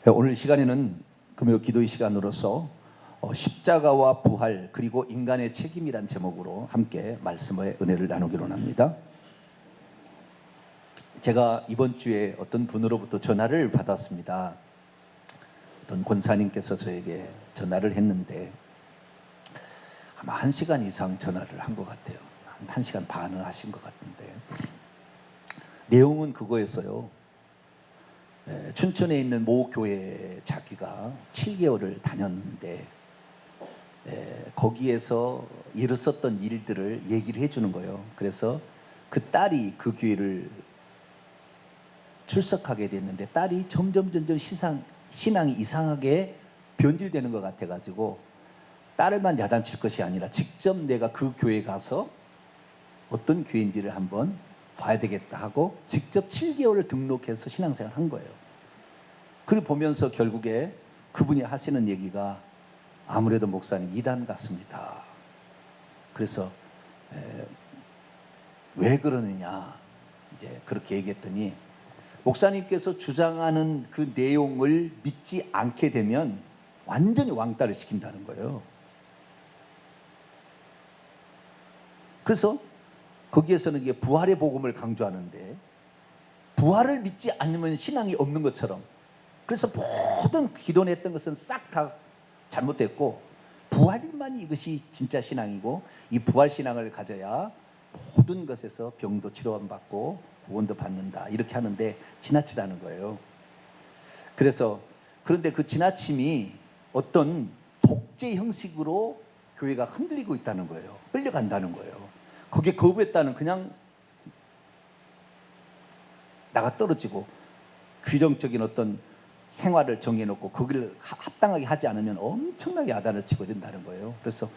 오늘 시간에는 금요 기도의 시간으로서 십자가와 부활 그리고 인간의 책임이란 제목으로 함께 말씀의 은혜를 나누기로 합니다. 제가 이번 주에 어떤 분으로부터 전화를 받았습니다. 어떤 권사님께서 저에게 전화를 했는데 아마 1시간 이상 전화를 한 것 같아요. 한 1시간 반을 하신 것 같은데 내용은 그거였어요. 춘천에 있는 모 교회에 자기가 7개월을 다녔는데 거기에서 일었었던 일들을 얘기를 해주는 거예요. 그래서 그 딸이 그 교회를 출석하게 됐는데 딸이 점점 신앙이 이상하게 변질되는 것 같아가지고 딸을만 야단칠 것이 아니라 직접 내가 그 교회에 가서 어떤 교회인지를 한번 봐야 되겠다 하고 직접 7개월을 등록해서 신앙생활을 한 거예요. 그걸 보면서 결국에 그분이 하시는 얘기가 아무래도 목사님 이단 같습니다. 그래서 왜 그러느냐 이제 그렇게 얘기했더니 목사님께서 주장하는 그 내용을 믿지 않게 되면 완전히 왕따를 시킨다는 거예요. 그래서 거기에서는 이게 부활의 복음을 강조하는데 부활을 믿지 않으면 신앙이 없는 것처럼, 그래서 모든 기도했던 것은 싹 다 잘못됐고 부활만이 이것이 진짜 신앙이고 이 부활 신앙을 가져야 모든 것에서 병도 치료받고 구원도 받는다 이렇게 하는데 지나치다는 거예요. 그런데 그 지나침이 어떤 독재 형식으로 교회가 흔들리고 있다는 거예요. 끌려간다는 거예요. 거기에 거부했다는 그냥 나가 떨어지고 규정적인 어떤 생활을 정해놓고 거기를 합당하게 하지 않으면 엄청나게 야단을 치고 된다는 거예요. 그래서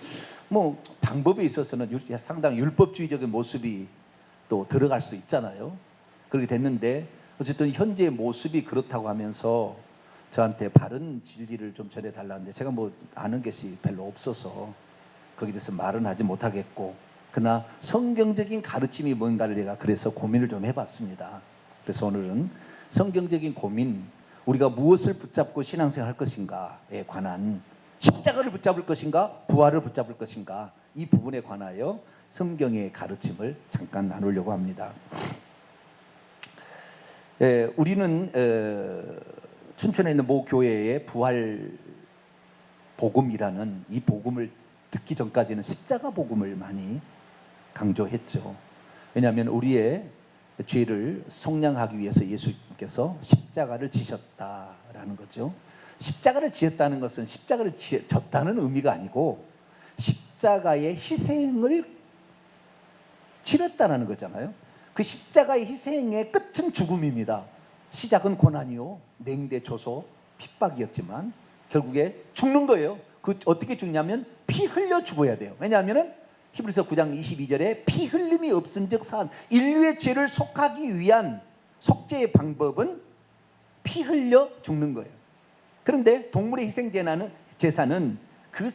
뭐 방법에 있어서는 상당히 율법주의적인 모습이 또 들어갈 수도 있잖아요. 그렇게 됐는데 어쨌든 현재의 모습이 그렇다고 하면서 저한테 바른 진리를 좀 전해달라는데 제가 뭐 아는 것이 별로 없어서 거기에 대해서 말은 하지 못하겠고, 그러나 성경적인 가르침이 뭔가를 내가 그래서 고민을 좀 해봤습니다. 그래서 오늘은 성경적인 고민, 우리가 무엇을 붙잡고 신앙생활 할 것인가에 관한, 십자가를 붙잡을 것인가 부활을 붙잡을 것인가, 이 부분에 관하여 성경의 가르침을 잠깐 나누려고 합니다. 우리는 춘천에 있는 모 교회의 부활 복음이라는 이 복음을 듣기 전까지는 십자가 복음을 많이 강조했죠. 왜냐하면 우리의 죄를 속량하기 위해서 예수님께서 십자가를 지셨다라는 거죠. 십자가를 지었다는 것은 십자가를 졌다는 의미가 아니고 십자가의 희생을 치렀다는 거잖아요. 그 십자가의 희생의 끝은 죽음입니다. 시작은 고난이요, 냉대, 조소, 핍박이었지만 결국에 죽는 거예요. 그 어떻게 죽냐면 피 흘려 죽어야 돼요. 왜냐하면 히브리서 9장 22절에 피 흘림이 없은즉 사함, 인류의 죄를 속하기 위한 속죄의 방법은 피 흘려 죽는 거예요. 그런데 동물의 희생 제사는 그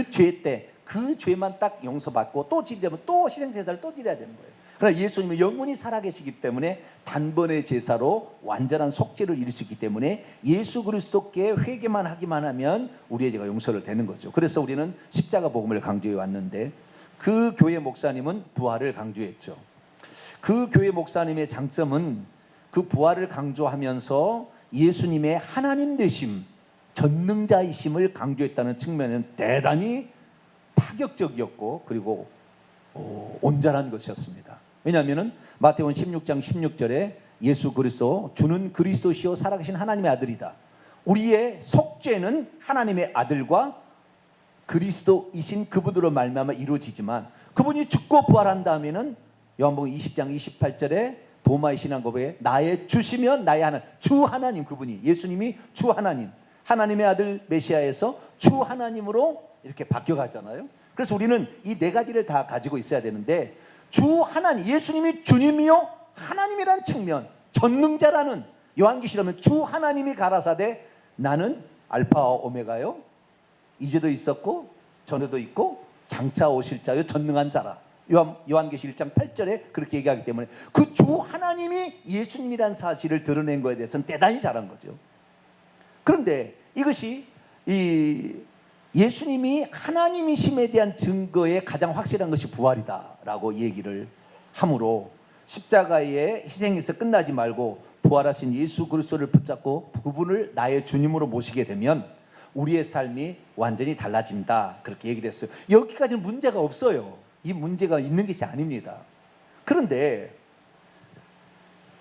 죄 때 그 죄만 딱 용서받고 또 지려면 또 희생 제사를 또 드려야 되는 거예요. 그러나 예수님은 영원히 살아계시기 때문에 단번의 제사로 완전한 속죄를 이룰 수 있기 때문에 예수 그리스도께 회개만 하기만 하면 우리의 죄가 용서를 되는 거죠. 그래서 우리는 십자가 복음을 강조해 왔는데 그 교회 목사님은 부활을 강조했죠. 그 교회 목사님의 장점은 그 부활을 강조하면서 예수님의 하나님 되심, 전능자이심을 강조했다는 측면은 대단히 파격적이었고 그리고 온전한 것이었습니다. 왜냐하면 마태복음 16장 16절에 예수 그리스도 주는 그리스도시요 살아계신 하나님의 아들이다. 우리의 속죄는 하나님의 아들과 그리스도이신 그분으로 말미암아 이루어지지만 그분이 죽고 부활한 다음에는 요한복음 20장 28절에 도마의 신앙 고백에 나의 주시면 나의 하나님, 주 하나님, 그분이 예수님이 주 하나님, 하나님의 아들 메시아에서 주 하나님으로 이렇게 바뀌어가잖아요. 그래서 우리는 이 네 가지를 다 가지고 있어야 되는데 주 하나님, 예수님이 주님이요 하나님이라는 측면, 전능자라는, 요한계시록은 주 하나님이 가라사대 나는 알파와 오메가요, 이제도 있었고 전에도 있고 장차 오실 자요 전능한 자라. 요한계시록 1장 8절에 그렇게 얘기하기 때문에 그 주 하나님이 예수님이라는 사실을 드러낸 것에 대해서는 대단히 잘한 거죠. 그런데 이것이 이 예수님이 하나님이심에 대한 증거의 가장 확실한 것이 부활이다라고 얘기를 함으로 십자가의 희생에서 끝나지 말고 부활하신 예수 그리스도를 붙잡고 그분을 나의 주님으로 모시게 되면 우리의 삶이 완전히 달라진다, 그렇게 얘기를 했어요. 여기까지는 문제가 없어요. 이 문제가 있는 것이 아닙니다. 그런데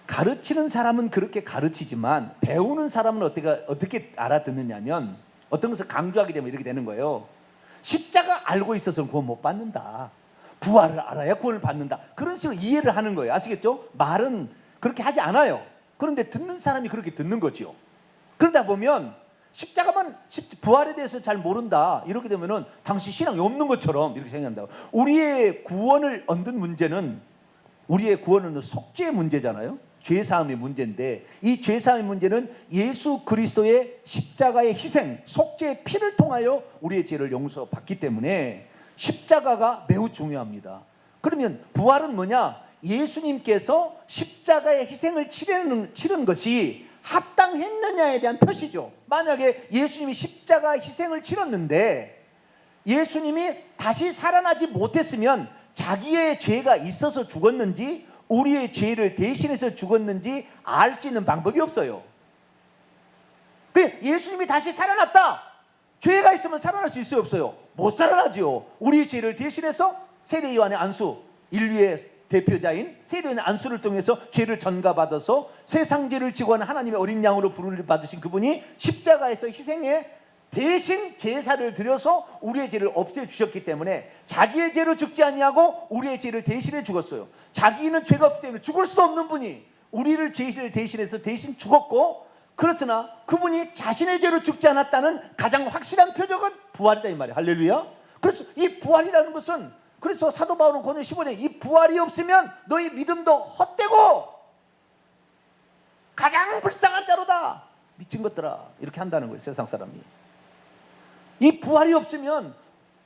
가르치는 사람은 그렇게 가르치지만 배우는 사람은 어떻게 알아듣느냐면 어떤 것을 강조하게 되면 이렇게 되는 거예요. 십자가 알고 있어서는 구원 못 받는다, 부활을 알아야 구원을 받는다, 그런 식으로 이해를 하는 거예요. 아시겠죠? 말은 그렇게 하지 않아요. 그런데 듣는 사람이 그렇게 듣는 거죠. 그러다 보면 십자가만, 부활에 대해서 잘 모른다 이렇게 되면은 당신 신앙이 없는 것처럼 이렇게 생각한다고. 우리의 구원을 얻는 문제는, 우리의 구원은 속죄의 문제잖아요. 죄사함의 문제인데 이 죄사함의 문제는 예수 그리스도의 십자가의 희생, 속죄의 피를 통하여 우리의 죄를 용서받기 때문에 십자가가 매우 중요합니다. 그러면 부활은 뭐냐? 예수님께서 십자가의 희생을 치른 것이 합당했느냐에 대한 표시죠. 만약에 예수님이 십자가 희생을 치렀는데 예수님이 다시 살아나지 못했으면 자기의 죄가 있어서 죽었는지 우리의 죄를 대신해서 죽었는지 알 수 있는 방법이 없어요. 예수님이 다시 살아났다, 죄가 있으면 살아날 수 있어요, 없어요? 못 살아나죠. 우리의 죄를 대신해서 세례 요한의 안수, 인류의 대표자인 세례 요한의 안수를 통해서 죄를 전가받아서 세상 죄를 지고 하는 하나님의 어린 양으로 부름을 받으신 그분이 십자가에서 희생해 대신 제사를 드려서 우리의 죄를 없애주셨기 때문에 자기의 죄로 죽지 아니하고 우리의 죄를 대신해 죽었어요. 자기는 죄가 없기 때문에 죽을 수 없는 분이 우리를 죄를 대신해서 대신 죽었고, 그렇으나 그분이 자신의 죄로 죽지 않았다는 가장 확실한 표적은 부활이다 이 말이에요. 할렐루야. 그래서 이 부활이라는 것은, 그래서 사도 바울은 고린도 15장에 이 부활이 없으면 너희 믿음도 헛되고 가장 불쌍한 자로다, 미친 것들아, 이렇게 한다는 거예요. 세상 사람이. 이 부활이 없으면,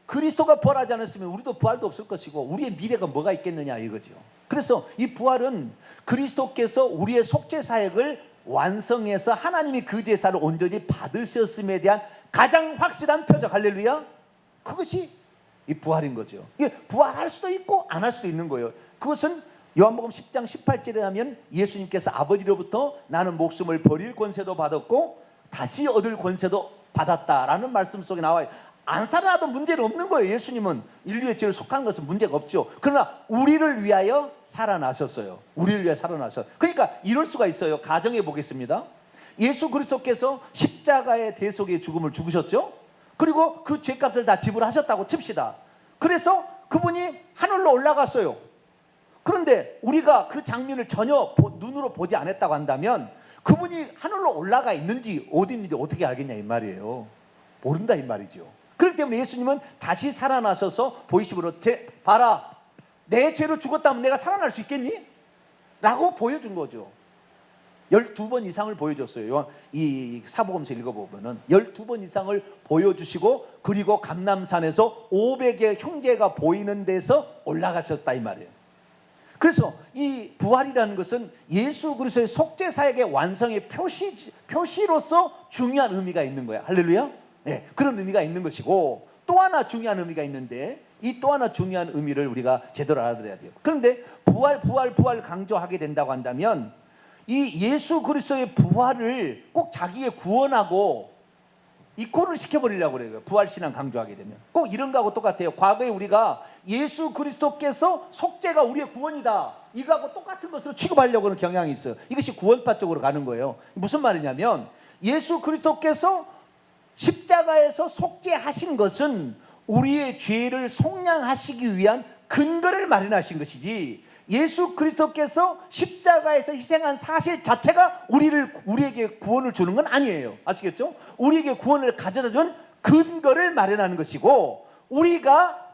그리스도가 부활하지 않았으면 우리도 부활도 없을 것이고 우리의 미래가 뭐가 있겠느냐 이거죠. 그래서 이 부활은 그리스도께서 우리의 속죄 사역을 완성해서 하나님이 그 제사를 온전히 받으셨음에 대한 가장 확실한 표적, 할렐루야. 그것이 이 부활인 거죠. 이게 부활할 수도 있고 안 할 수도 있는 거예요. 그것은 요한복음 10장 18절에 하면 예수님께서 아버지로부터 나는 목숨을 버릴 권세도 받았고 다시 얻을 권세도 받았다라는 말씀 속에 나와요. 안 살아나도 문제는 없는 거예요. 예수님은 인류의 죄를 속한 것은 문제가 없죠. 그러나 우리를 위하여 살아나셨어요. 우리를 위하여 살아나셨어요. 그러니까 이럴 수가 있어요. 가정해 보겠습니다. 예수 그리스도께서 십자가의 대속의 죽음을 죽으셨죠. 그리고 그 죄값을 다 지불하셨다고 칩시다. 그래서 그분이 하늘로 올라갔어요. 그런데 우리가 그 장면을 전혀 눈으로 보지 않았다고 한다면 그분이 하늘로 올라가 있는지 어디 있는지 어떻게 알겠냐 이 말이에요. 모른다 이 말이죠. 그렇기 때문에 예수님은 다시 살아나셔서 보이심으로 봐라, 내 죄로 죽었다면 내가 살아날 수 있겠니? 라고 보여준 거죠. 12번 이상을 보여줬어요. 이 사복음서 읽어보면 12번 이상을 보여주시고, 그리고 감람산에서 500의 형제가 보이는 데서 올라가셨다 이 말이에요. 그래서 이 부활이라는 것은 예수 그리스도의 속죄 사역의 완성의 표시로서 중요한 의미가 있는 거예요. 할렐루야. 네, 그런 의미가 있는 것이고, 또 하나 중요한 의미가 있는데 이 또 하나 중요한 의미를 우리가 제대로 알아들어야 돼요. 그런데 부활 강조하게 된다고 한다면 이 예수 그리스도의 부활을 꼭 자기의 구원하고 이코를 시켜버리려고 그래요. 부활신앙 강조하게 되면 꼭 이런 거하고 똑같아요. 과거에 우리가 예수 그리스도께서 속죄가 우리의 구원이다, 이거하고 똑같은 것으로 취급하려고 하는 경향이 있어요. 이것이 구원파 쪽으로 가는 거예요. 무슨 말이냐면 예수 그리스도께서 십자가에서 속죄하신 것은 우리의 죄를 속량하시기 위한 근거를 마련하신 것이지, 예수 그리스도께서 십자가에서 희생한 사실 자체가 우리에게 구원을 주는 건 아니에요. 아시겠죠? 우리에게 구원을 가져다 준 근거를 마련하는 것이고, 우리가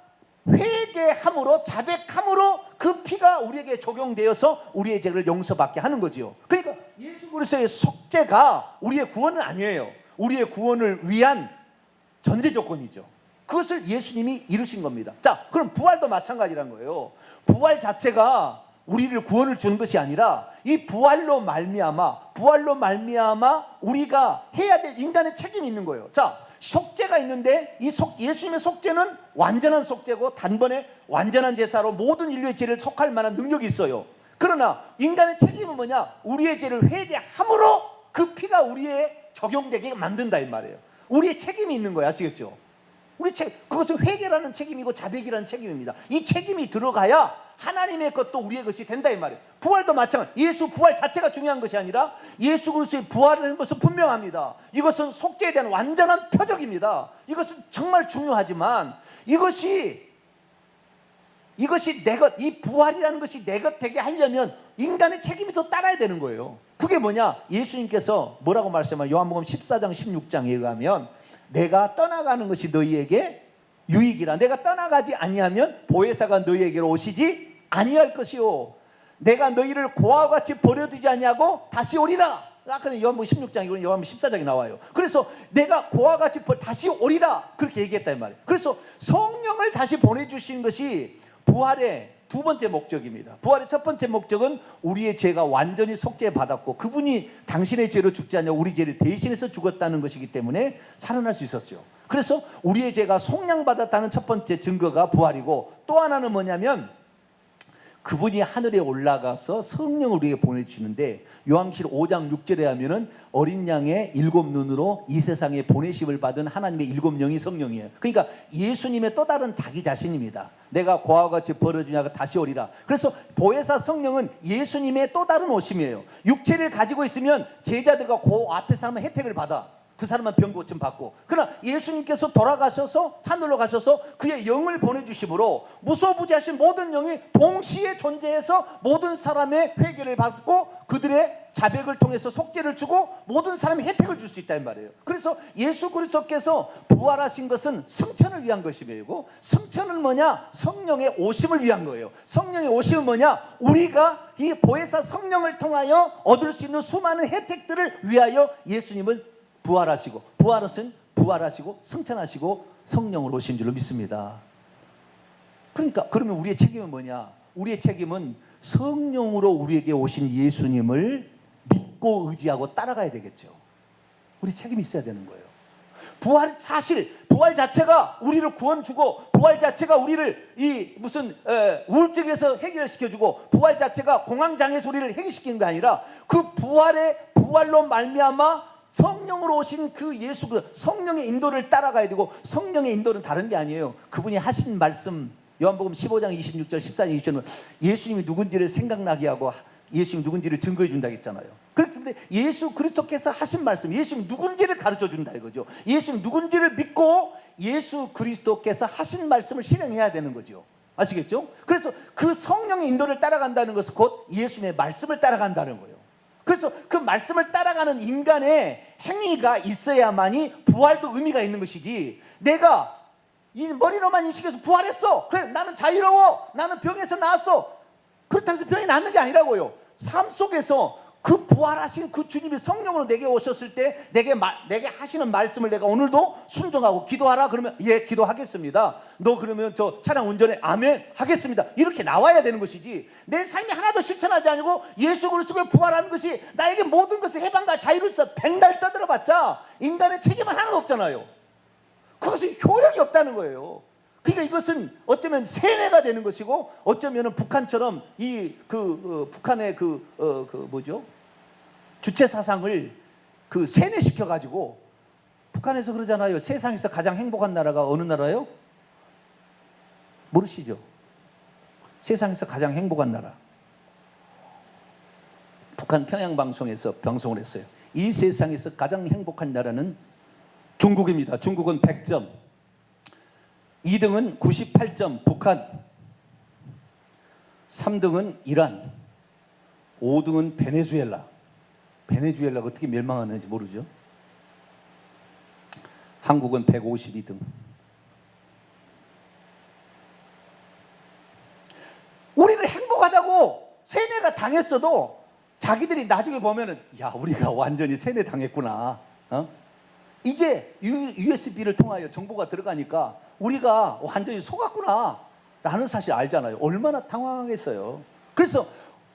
회개함으로, 자백함으로 그 피가 우리에게 적용되어서 우리의 죄를 용서받게 하는 거지요. 그러니까 예수 그리스도의 속죄가 우리의 구원은 아니에요. 우리의 구원을 위한 전제 조건이죠. 그것을 예수님이 이루신 겁니다. 자, 그럼 부활도 마찬가지란 거예요. 부활 자체가 우리를 구원을 주는 것이 아니라 이 부활로 말미암아 우리가 해야 될 인간의 책임이 있는 거예요. 자, 속죄가 있는데 예수님의 속죄는 완전한 속죄고 단번에 완전한 제사로 모든 인류의 죄를 속할 만한 능력이 있어요. 그러나 인간의 책임은 뭐냐? 우리의 죄를 회개함으로 그 피가 우리에 적용되게 만든다 이 말이에요. 우리의 책임이 있는 거예요. 아시겠죠? 그것은 회개라는 책임이고 자백이라는 책임입니다. 이 책임이 들어가야 하나님의 것도 우리의 것이 된다 이 말이에요. 부활도 마찬가지. 예수 부활 자체가 중요한 것이 아니라 예수 그리스도의 부활을 한 것은 분명합니다. 이것은 속죄에 대한 완전한 표적입니다. 이것은 정말 중요하지만 이것이 내 것, 이 부활이라는 것이 내 것 되게 하려면 인간의 책임이 또 따라야 되는 거예요. 그게 뭐냐? 예수님께서 뭐라고 말씀하시냐면 요한복음 14장 16장에 의하면 내가 떠나가는 것이 너희에게 유익이라. 내가 떠나가지 아니하면 보혜사가 너희에게로 오시지 아니할 것이요. 내가 너희를 고아와 같이 버려두지 아니하고 다시 오리라. 아까는 요한복음 16장이고 요한복음 14장이 나와요. 그래서 내가 고아와 같이 다시 오리라 그렇게 얘기했단 말이에요. 그래서 성령을 다시 보내주신 것이 부활의 두 번째 목적입니다. 부활의 첫 번째 목적은 우리의 죄가 완전히 속죄받았고 그분이 당신의 죄로 죽지 않냐 우리 죄를 대신해서 죽었다는 것이기 때문에 살아날 수 있었죠. 그래서 우리의 죄가 속량받았다는 첫 번째 증거가 부활이고, 또 하나는 뭐냐면 그분이 하늘에 올라가서 성령을 우리에게 보내주시는데 요한계시록 5장 6절에 하면은 어린 양의 7눈으로 이 세상에 보내심을 받은 하나님의 7영이 성령이에요. 그러니까 예수님의 또 다른 자기 자신입니다. 내가 고아와 같이 벌어주냐가 다시 오리라. 그래서 보혜사 성령은 예수님의 또 다른 오심이에요. 육체를 가지고 있으면 제자들과 그 앞에 사람은 혜택을 받아. 그 사람은 병 고침 받고. 그러나 예수님께서 돌아가셔서 하늘로 가셔서 그의 영을 보내주심으로 무소부지하신 모든 영이 동시에 존재해서 모든 사람의 회개를 받고 그들의 자백을 통해서 속죄를 주고 모든 사람이 혜택을 줄 수 있다는 말이에요. 그래서 예수 그리스도께서 부활하신 것은 승천을 위한 것이고, 승천은 뭐냐? 성령의 오심을 위한 거예요. 성령의 오심은 뭐냐? 우리가 이 보혜사 성령을 통하여 얻을 수 있는 수많은 혜택들을 위하여 예수님은 부활하시고 승천하시고 성령으로 오신 줄로 믿습니다. 그러니까 그러면 우리의 책임은 뭐냐? 우리의 책임은 성령으로 우리에게 오신 예수님을 믿고 의지하고 따라가야 되겠죠. 우리 책임이 있어야 되는 거예요. 부활 자체가 우리를 구원주고, 부활 자체가 우리를 이 무슨 우울증에서 해결시켜주고, 부활 자체가 공황장애에서 우리를 해결시키는 게 아니라 그 부활로 말미암아 성령으로 오신 그 예수, 성령의 인도를 따라가야 되고, 성령의 인도는 다른 게 아니에요. 그분이 하신 말씀, 요한복음 15장 26절 14장 20절은 예수님이 누군지를 생각나게 하고 예수님이 누군지를 증거해 준다고 했잖아요. 그렇기 때문에 예수 그리스도께서 하신 말씀, 예수님 누군지를 가르쳐 준다 이거죠. 예수님 누군지를 믿고 예수 그리스도께서 하신 말씀을 실행해야 되는 거죠. 아시겠죠? 그래서 그 성령의 인도를 따라간다는 것은 곧 예수님의 말씀을 따라간다는 거예요. 그래서 그 말씀을 따라가는 인간의 행위가 있어야만이 부활도 의미가 있는 것이지, 내가 이 머리로만 인식해서 부활했어, 그래 나는 자유로워, 나는 병에서 나았어, 그렇다고 해서 병이 낫는 게 아니라고요. 삶 속에서 그 부활하신 그 주님이 성령으로 내게 오셨을 때 내게 하시는 말씀을 내가 오늘도 순종하고 기도하라 그러면 예 기도하겠습니다. 너 그러면 저 차량 운전에 아멘 하겠습니다. 이렇게 나와야 되는 것이지, 내 삶이 하나도 실천하지 않고 예수 그리스도의 부활하는 것이 나에게 모든 것을 해방과 자유를 줘 백날 떠들어봤자 인간의 책임은 하나도 없잖아요. 그것은 효력이 없다는 거예요. 그러니까 이것은 어쩌면 세뇌가 되는 것이고, 어쩌면은 북한처럼 북한의 주체 사상을 세뇌시켜 가지고, 북한에서 그러잖아요. 세상에서 가장 행복한 나라가 어느 나라요? 모르시죠? 세상에서 가장 행복한 나라. 북한 평양 방송에서 방송을 했어요. 이 세상에서 가장 행복한 나라는 중국입니다. 중국은 100점. 2등은 98점 북한, 3등은 이란, 5등은 베네수엘라. 베네수엘라가 어떻게 멸망하는지 모르죠. 한국은 152등. 우리를 행복하다고 세뇌가 당했어도 자기들이 나중에 보면은 야 우리가 완전히 세뇌 당했구나. 이제 USB를 통하여 정보가 들어가니까 우리가 완전히 속았구나 라는 사실 알잖아요. 얼마나 당황했어요. 그래서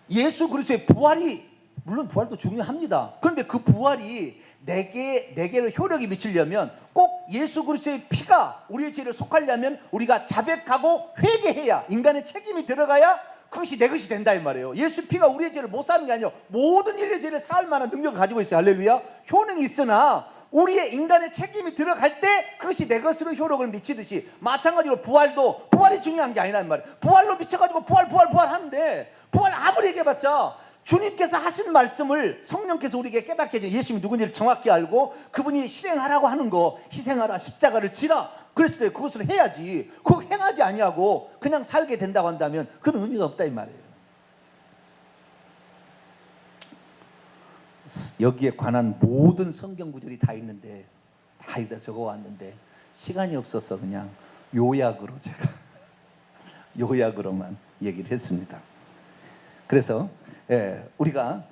예수 그리스도의 부활이, 물론 부활도 중요합니다. 그런데 그 부활이 내게로 효력이 미치려면 꼭 예수 그리스도의 피가 우리의 죄를 속하려면 우리가 자백하고 회개해야, 인간의 책임이 들어가야 그것이 내 것이 된다 이 말이에요. 예수 피가 우리의 죄를 못 사는 게 아니에요. 모든 인류의 죄를 사할 만한 능력을 가지고 있어요. 할렐루야. 효능이 있으나 우리의 인간의 책임이 들어갈 때 그것이 내 것으로 효력을 미치듯이, 마찬가지로 부활도, 부활이 중요한 게 아니란 말이에요. 부활로 미쳐가지고 부활 하는데, 부활 아무리 얘기해봤자 주님께서 하신 말씀을 성령께서 우리에게 깨닫게 해줘. 예수님이 누군지를 정확히 알고 그분이 실행하라고 하는 거, 희생하라, 십자가를 지라 그랬을 때 그것을 해야지. 그거 행하지 아니하고 그냥 살게 된다고 한다면 그건 의미가 없다 이 말이에요. 여기에 관한 모든 성경 구절이 다 있는데, 다 여기다 적어왔는데 시간이 없어서 그냥 요약으로 제가 요약으로만 얘기를 했습니다. 그래서 우리가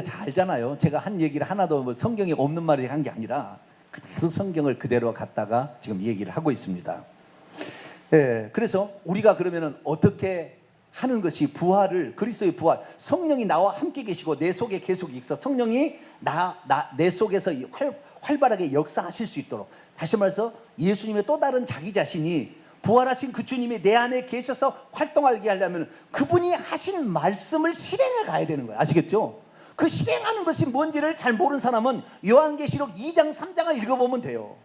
다 알잖아요. 제가 한 얘기를 하나도 뭐 성경에 없는 말을 한 게 아니라 그대로 성경을 그대로 갖다가 지금 얘기를 하고 있습니다. 그래서 우리가 그러면은 어떻게 하는 것이, 부활을, 그리스도의 부활, 성령이 나와 함께 계시고 내 속에 계속 있어 성령이 내 속에서 활발하게 역사하실 수 있도록, 다시 말해서 예수님의 또 다른 자기 자신이, 부활하신 그 주님이 내 안에 계셔서 활동하게 하려면 그분이 하신 말씀을 실행해 가야 되는 거예요. 아시겠죠? 그 실행하는 것이 뭔지를 잘 모르는 사람은 요한계시록 2장 3장을 읽어보면 돼요.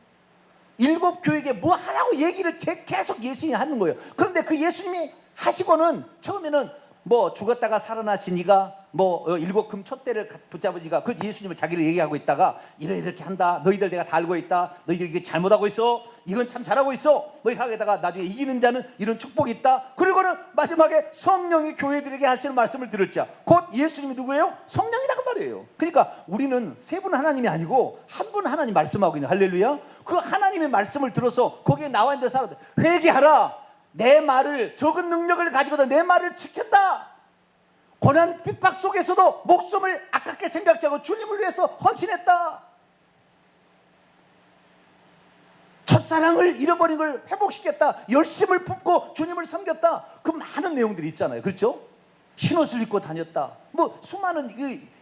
7 교회에게 뭐 하라고 얘기를 계속 예수님이 하는 거예요. 그런데 그 예수님이 하시고는 처음에는 뭐 죽었다가 살아나시니가, 뭐 7 금 촛대를 붙잡으니까 그 예수님을 자기를 얘기하고 있다가 이렇게 한다, 너희들 내가 다 알고 있다, 너희들 이게 잘못하고 있어, 이건 참 잘하고 있어, 뭐 이렇게 하게다가 나중에 이기는 자는 이런 축복이 있다. 그리고는 마지막에 성령이 교회들에게 하시는 말씀을 들을 자, 곧 예수님이 누구예요? 성령이다 그 말이에요. 그러니까 우리는 세 분 하나님이 아니고 한 분 하나님 말씀하고 있는, 할렐루야. 그 하나님의 말씀을 들어서 거기에 나와 있는 사람들 회개하라, 내 말을, 적은 능력을 가지고도 내 말을 지켰다, 고난 핍박 속에서도 목숨을 아깝게 생각지 않고 주님을 위해서 헌신했다, 첫사랑을 잃어버린 걸 회복시켰다, 열심을 품고 주님을 섬겼다, 그 많은 내용들이 있잖아요. 그렇죠? 흰옷을 입고 다녔다, 뭐 수많은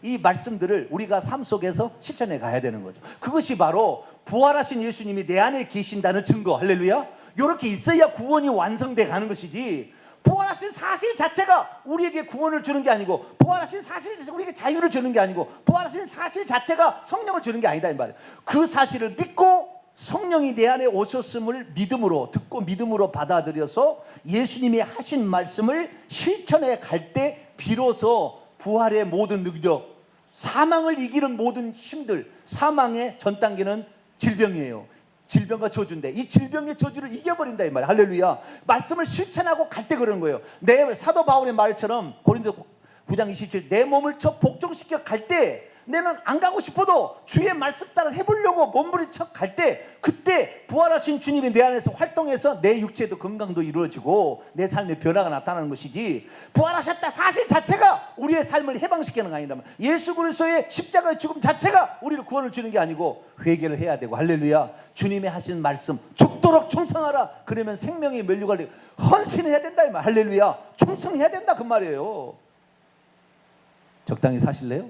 이 말씀들을 우리가 삶 속에서 실천해 가야 되는 거죠. 그것이 바로 부활하신 예수님이 내 안에 계신다는 증거, 할렐루야. 이렇게 있어야 구원이 완성돼 가는 것이지, 부활하신 사실 자체가 우리에게 구원을 주는 게 아니고, 부활하신 사실 자체가 우리에게 자유를 주는 게 아니고, 부활하신 사실 자체가 성령을 주는 게 아니다 이 말이에요. 그 사실을 믿고 성령이 내 안에 오셨음을 믿음으로 듣고 믿음으로 받아들여서 예수님이 하신 말씀을 실천해 갈 때 비로소 부활의 모든 능력, 사망을 이기는 모든 힘들, 사망의 전 단계는 질병이에요. 질병과 저주인데 이 질병의 저주를 이겨버린다 이 말이에요. 할렐루야. 말씀을 실천하고 갈 때 그러는 거예요. 내 사도 바울의 말처럼 고린도 9장 27, 내 몸을 쳐 복종시켜 갈 때, 내는 안 가고 싶어도 주의 말씀 따라 해보려고 몸부림쳐 갈 때, 그때 부활하신 주님이 내 안에서 활동해서 내 육체도 건강도 이루어지고 내 삶의 변화가 나타나는 것이지, 부활하셨다 사실 자체가 우리의 삶을 해방시키는 거 아니라면, 예수 그리스도의 십자가의 죽음 자체가 우리를 구원을 주는 게 아니고 회개를 해야 되고, 할렐루야. 주님이 하신 말씀 죽도록 충성하라, 그러면 생명이 면류관리 헌신해야 된다 이 말, 할렐루야. 충성해야 된다 그 말이에요. 적당히 사실래요?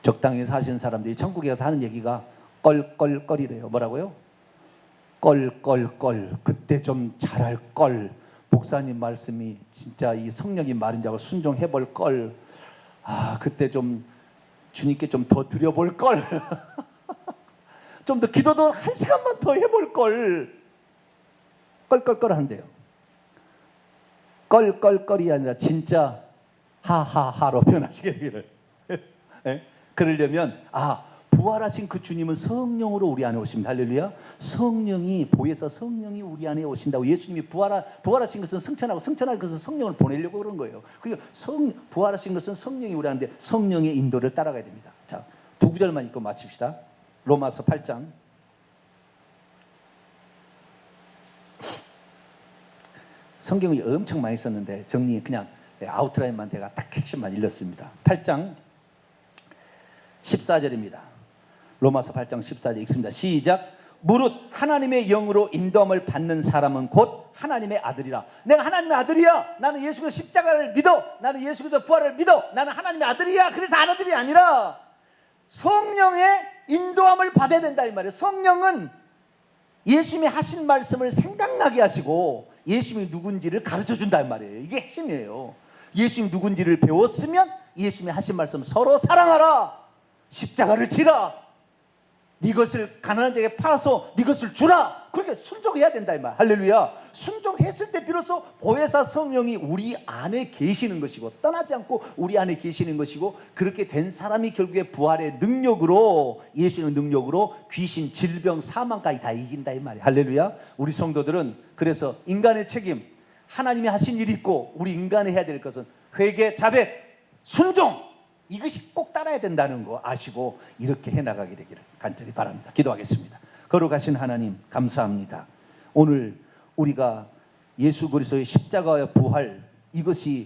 적당히 사시는 사람들이 천국에 가서 하는 얘기가 껄껄껄이래요. 뭐라고요? 껄껄껄. 그때 좀 잘할 걸. 목사님 말씀이 진짜 이 성령이 말인 줄 알고 순종해볼 걸. 아, 그때 좀 주님께 좀 더 드려볼 걸. 좀 더 기도도 1시간만 더 해볼 걸. 껄껄껄 한대요. 껄껄껄이 아니라 진짜 하하하로 변하시게 되기를. 그러려면 부활하신 그 주님은 성령으로 우리 안에 오십니다. 할렐루야. 성령이 보혜사, 성령이 우리 안에 오신다고. 예수님이 부활하신 것은 승천하고, 승천할 것은 성령을 보내려고 그런 거예요. 그리고 부활하신 것은 성령이 우리 안에, 성령의 인도를 따라가야 됩니다. 자, 2구절만 읽고 마칩시다. 로마서 8장. 성경이 엄청 많이 썼는데 정리 그냥 아웃라인만 제가 딱 핵심만 읽었습니다. 8장 14절입니다. 로마서 8장 14절 읽습니다. 시작. 무릇 하나님의 영으로 인도함을 받는 사람은 곧 하나님의 아들이라. 내가 하나님의 아들이야. 나는 예수 그리스도 십자가를 믿어. 나는 예수 그리스도 부활을 믿어. 나는 하나님의 아들이야. 그래서 아들이 아니라 성령의 인도함을 받아야 된다 이 말이에요. 성령은 예수님이 하신 말씀을 생각나게 하시고 예수님이 누군지를 가르쳐준다 이 말이에요. 이게 핵심이에요. 예수님이 누군지를 배웠으면 예수님이 하신 말씀, 서로 사랑하라, 십자가를 지라, 네 것을 가난한 자에게 팔아서 네 것을 주라. 그렇게 순종해야 된다 이 말. 할렐루야. 순종했을 때 비로소 보혜사 성령이 우리 안에 계시는 것이고 떠나지 않고 우리 안에 계시는 것이고, 그렇게 된 사람이 결국에 부활의 능력으로, 예수님의 능력으로 귀신, 질병, 사망까지 다 이긴다 이 말이에요. 할렐루야. 우리 성도들은 그래서 인간의 책임, 하나님이 하신 일이 있고 우리 인간이 해야 될 것은 회개, 자백, 순종, 이것이 꼭 따라야 된다는 거 아시고 이렇게 해나가게 되기를 간절히 바랍니다. 기도하겠습니다. 거룩하신 하나님, 감사합니다. 오늘 우리가 예수 그리스도의 십자가의 부활, 이것이